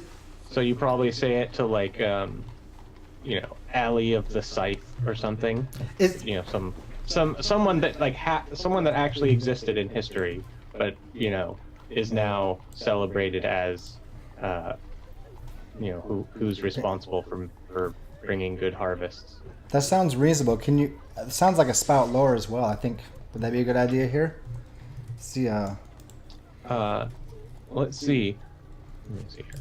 So you probably say it to like, you know, Alley of the Scythe or something. is You know, someone that like someone that actually existed in history, but you know, is now celebrated as, you know, who's responsible for bringing good harvests. that sounds reasonable. Can you? It sounds like a spout lore as well. I think would that be a good idea here? See, Let's see. Let me see here.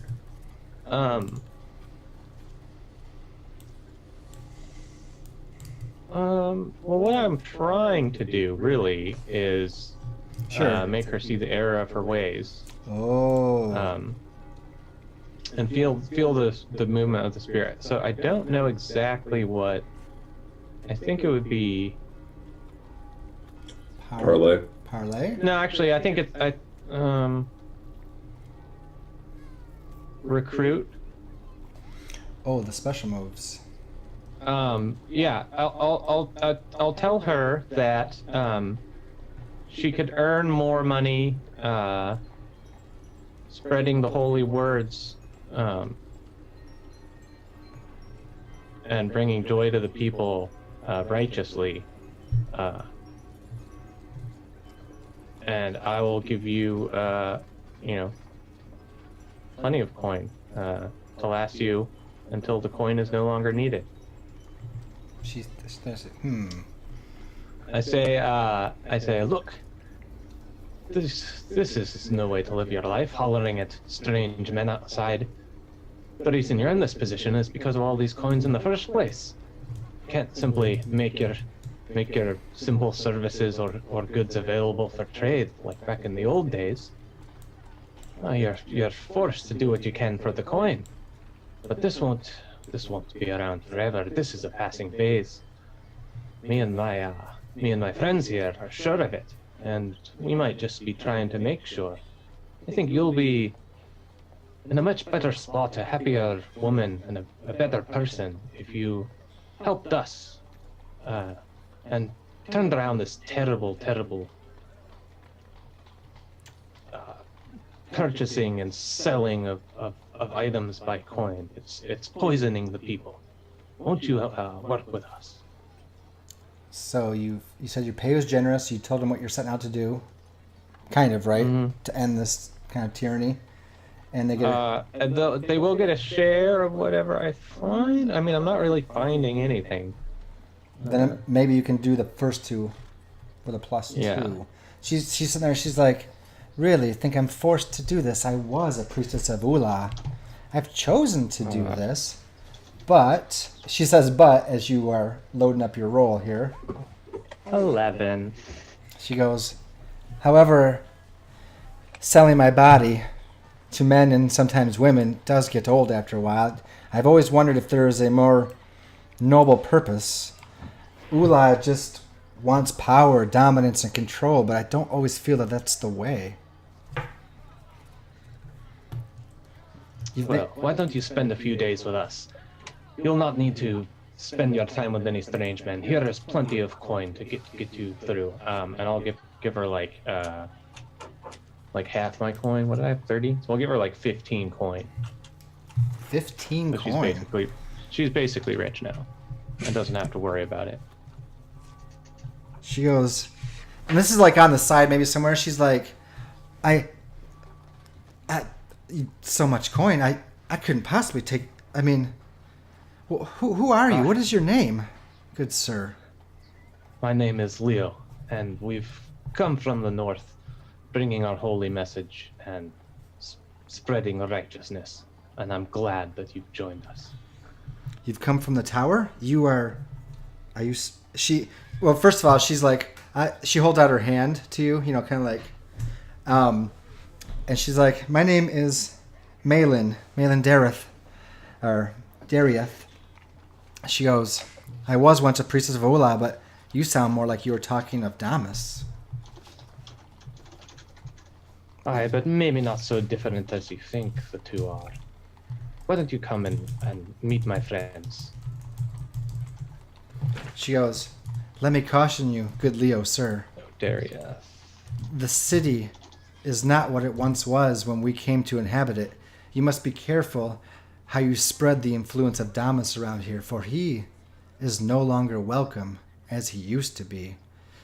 Well, what I'm trying to do really is Sure. make her see the error of her ways, Oh. and feel the movement of the spirit. So I don't know exactly what. I think it would be. Parlay. Parlay. No, actually, I think recruit. Oh, the special moves. Yeah, I'll tell her that she could earn more money spreading the holy words and bringing joy to the people righteously, and I will give you you know, plenty of coin to last you until the coin is no longer needed. She's I say, look, this is no way to live your life, hollering at strange men outside. The reason you're in this position is because of all these coins in the first place. You can't simply make your simple services or goods available for trade like back in the old days. You're forced to do what you can for the coin. But this won't be around forever. This is a passing phase. Me and my friends here are sure of it, and we might just be trying to make sure. I think you'll be in a much better spot, a happier woman, and a better person if you helped us and turned around this terrible purchasing and selling of items by coin. It's poisoning the people. Won't you work with us? So you said your pay was generous. You told them what you're setting out to do, kind of, right? Mm-hmm. To end this kind of tyranny, and they get. They will get a share of whatever I find. I mean, I'm not really finding anything. Then maybe you can do the first two with a +2. Yeah. She's sitting there. She's like, really think I'm forced to do this? I was a priestess of Ula. I've chosen to do this. But, she says but as you are loading up your roll here. 11. She goes, however, selling my body to men and sometimes women does get old after a while. I've always wondered if there is a more noble purpose. Ula just wants power, dominance, and control, but I don't always feel that that's the way. Well, why don't you spend a few days with us? You'll not need to spend your time with any strange men. Here is plenty of coin to get you through. And I'll give her like half my coin. What did I have? 30? So I'll give her like 15 coin. 15 So coin? she's basically rich now and doesn't have to worry about it. She goes, and this is like on the side maybe somewhere. She's like, I so much coin. I couldn't possibly take. I mean, who are you? What is your name, good sir? My name is Leo, and we've come from the north, bringing our holy message and spreading righteousness. And I'm glad that you've joined us. You've come from the tower? Are you... She... Well, first of all, she's like... she holds out her hand to you, kind of like... and she's like, my name is Malin Dareth. Or Darieth. She goes, I was once a priestess of Ola, but you sound more like you were talking of Damas. Aye, but maybe not so different as you think the two are. Why don't you come and meet my friends? She goes, let me caution you, good Leo, sir. Oh, Daria. The city is not what it once was when we came to inhabit it. You must be careful how you spread the influence of Damas around here, for he is no longer welcome as he used to be.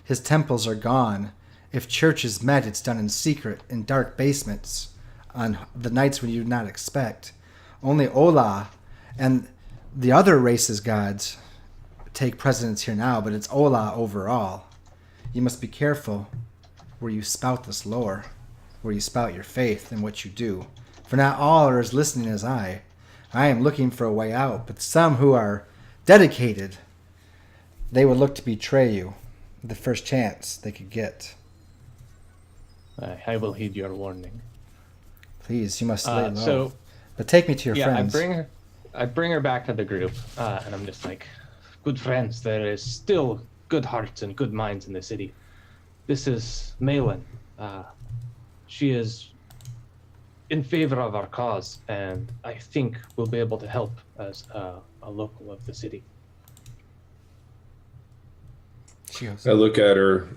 His temples are gone. If church is met, it's done in secret, in dark basements, on the nights when you do not expect. Only Ola and the other races' gods take precedence here now, but it's Ola overall. You must be careful where you spout this lore, where you spout your faith in what you do. For not all are as listening as I. I am looking for a way out, but some who are dedicated, they would look to betray you the first chance they could get. I will heed your warning. Please, you must lay low. So, but take me to your friends. I bring her back to the group, and I'm just like, good friends, there is still good hearts and good minds in the city. This is Malin. She is in favor of our cause, and I think we'll be able to help as a local of the city. She goes, I look at her,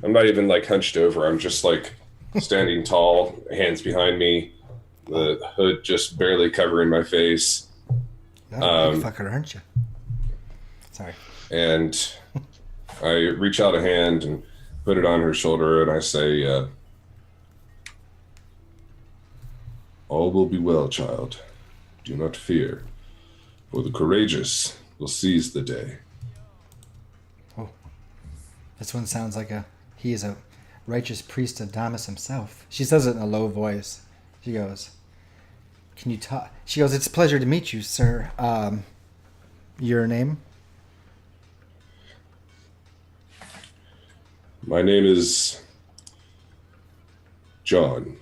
I'm not even like hunched over. I'm just like standing tall, hands behind me, the hood just barely covering my face. big fucker, aren't you? Sorry. And I reach out a hand and put it on her shoulder, and I say, all will be well, child. Do not fear, for the courageous will seize the day. Oh, this one sounds like he is a righteous priest of Damas himself. She says it in a low voice. She goes, can you talk? She goes, it's a pleasure to meet you, sir. Your name? My name is John.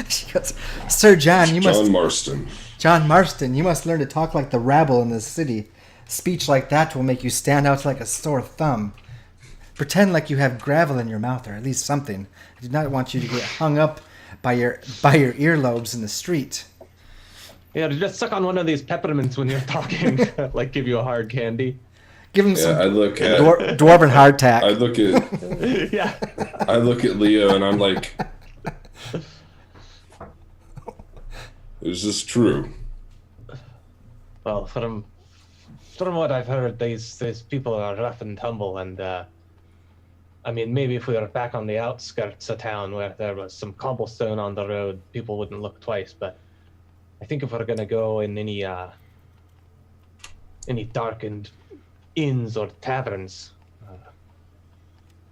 She goes, Sir John, John Marston. John Marston, you must learn to talk like the rabble in this city. Speech like that will make you stand out like a sore thumb. Pretend like you have gravel in your mouth, or at least something. I do not want you to get hung up by your earlobes in the street. Yeah, just suck on one of these peppermints when you're talking. Like give you a hard candy. Give him some I look at dwarven hardtack. I look at Yeah. I look at Leo and I'm like, is this true? Well, from what I've heard, these people are rough and tumble, and I mean, maybe if we were back on the outskirts of town where there was some cobblestone on the road, people wouldn't look twice. But I think if we're gonna go in any darkened inns or taverns,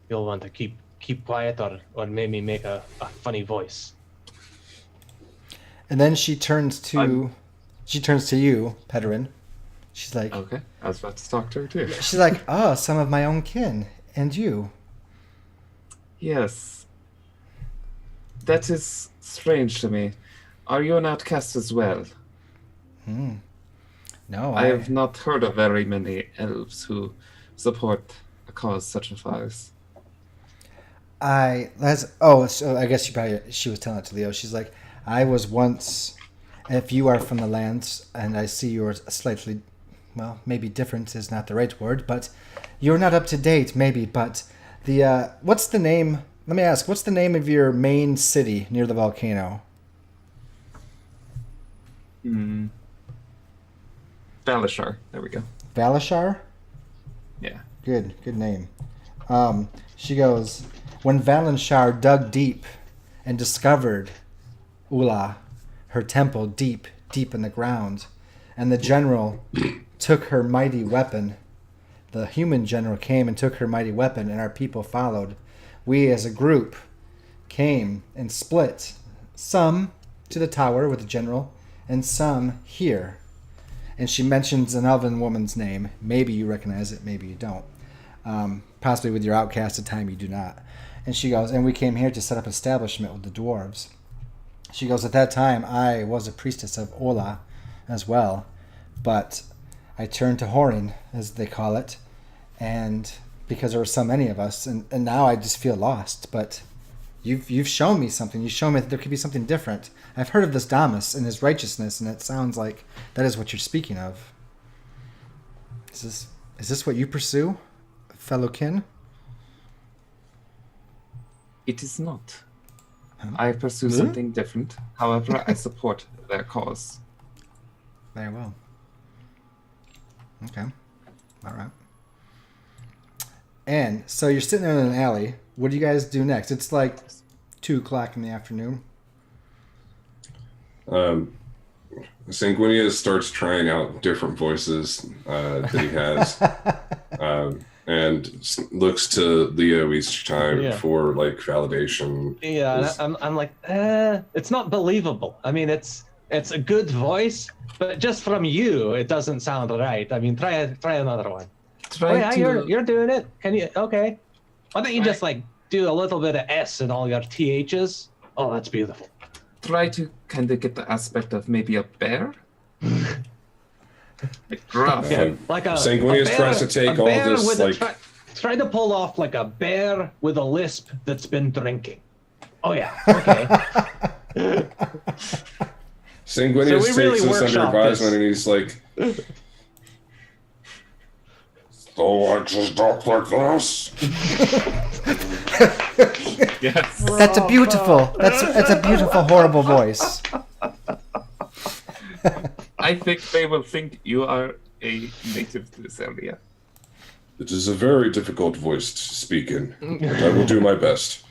you'll want to keep quiet or maybe make a funny voice. And then she turns to you, Pederin. She's like, Okay, I was about to talk to her too. she's like, oh, some of my own kin, and you. Yes. That is strange to me. Are you an outcast as well? No, I have not heard of very many elves who support a cause such as ours. so I guess she was telling it to Leo. She's like, I was once, if you are from the lands, and I see you're slightly, well, maybe different is not the right word, but you're not up to date, maybe, but what's the name, let me ask, what's the name of your main city near the volcano? Valishar. There we go. Valishar? Yeah. Good name. She goes, when Valenshar dug deep and discovered Ula, her temple deep in the ground, and the general took her mighty weapon, the human general came and took her mighty weapon, and our people followed. We as a group came and split, some to the tower with the general, and some here. And she mentions an elven woman's name. Maybe you recognize it, maybe you don't. Possibly with your outcasted time, you do not. And she goes, and we came here to set up establishment with the dwarves. She goes, at that time, I was a priestess of Ola as well, but I turned to Horin, as they call it, and because there were so many of us, and now I just feel lost. But you've shown me something. You've shown me that there could be something different. I've heard of this Damus and his righteousness, and it sounds like that is what you're speaking of. Is this what you pursue, fellow kin? It is not. I pursue something different. However, I support their cause. Very well. Okay. All right. And so you're sitting there in an alley. What do you guys do next? It's like 2:00 in the afternoon. Sanguinius starts trying out different voices that he has, and looks to Leo each time for like validation. Yeah, I'm like, it's not believable. I mean, it's a good voice, but just from you, it doesn't sound right. I mean, try another one. You're doing it. Can you? Okay. Why don't you just like do a little bit of S in all your THs? Oh, that's beautiful. Try to kind of get the aspect of maybe a bear. Like gruff. Yeah, like a Sanguinius bear, tries to take all this like try to pull off like a bear with a lisp that's been drinking. Oh yeah, okay. Sanguinius So we really takes this under workshop advisement, this. and he's like, "So I just talk like this." Yes. That's a beautiful. That's a beautiful, horrible voice. I think they will think you are a native to this area. It is a very difficult voice to speak in, but I will do my best.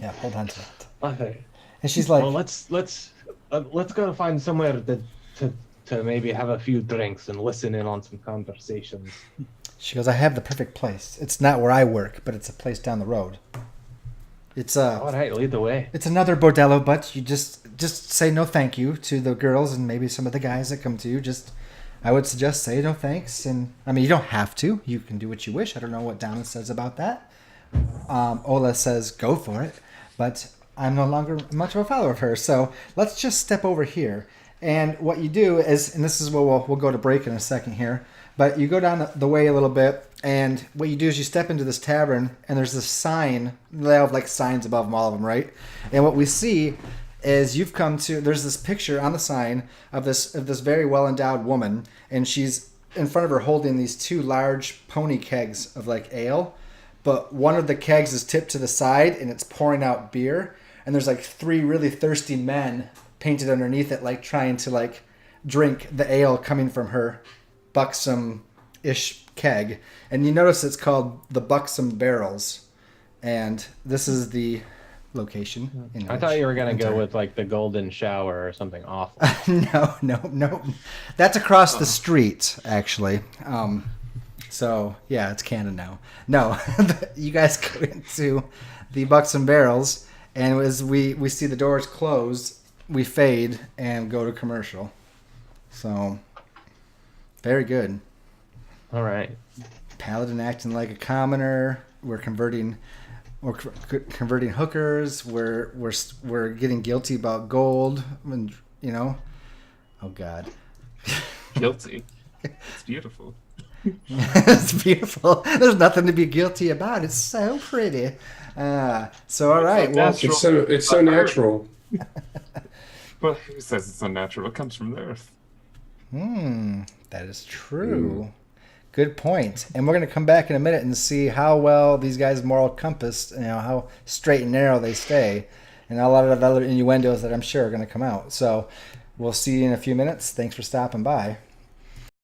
Yeah, hold on to that. Okay. And she's like, Well, let's go find somewhere to maybe have a few drinks and listen in on some conversations. she goes, I have the perfect place. It's not where I work, but it's a place down the road. It's All right, lead the way. It's another bordello, but you just say no thank you to the girls and maybe some of the guys that come to you. I would suggest say no thanks. And I mean, you don't have to. You can do what you wish. I don't know what Donna says about that. Ola says go for it, but I'm no longer much of a follower of hers. So let's just step over here. And what you do is, and this is where we'll go to break in a second here, but you go down the way a little bit, and what you do is you step into this tavern, and there's this sign. They have like signs above them, all of them, right? And what we see is there's this picture on the sign of this very well-endowed woman, and she's in front of her holding these two large pony kegs of like ale, but one of the kegs is tipped to the side, and it's pouring out beer, and there's like three really thirsty men painted underneath it, like trying to like drink the ale coming from her buxom-ish keg. And you notice it's called the Buxom Barrels, and this is the location. I thought you were gonna go with like the Golden Shower or something awful. No. That's across the street, actually. So yeah, it's canon now. No, you guys go into the Buxom Barrels, and as we see the doors close, we fade and go to commercial. So very good. All right. Paladin acting like a commoner. We're converting hookers. We're getting guilty about gold, and oh god, Guilty. It's beautiful. it's beautiful. There's nothing to be guilty about. It's so pretty. So all right, well, It's so natural. Well, who says it's unnatural? It comes from the earth. that is true. Good point. And we're going to come back in a minute and see how well these guys' moral compass, how straight and narrow they stay, and a lot of other innuendos that I'm sure are going to come out. So we'll see you in a few minutes. Thanks for stopping by.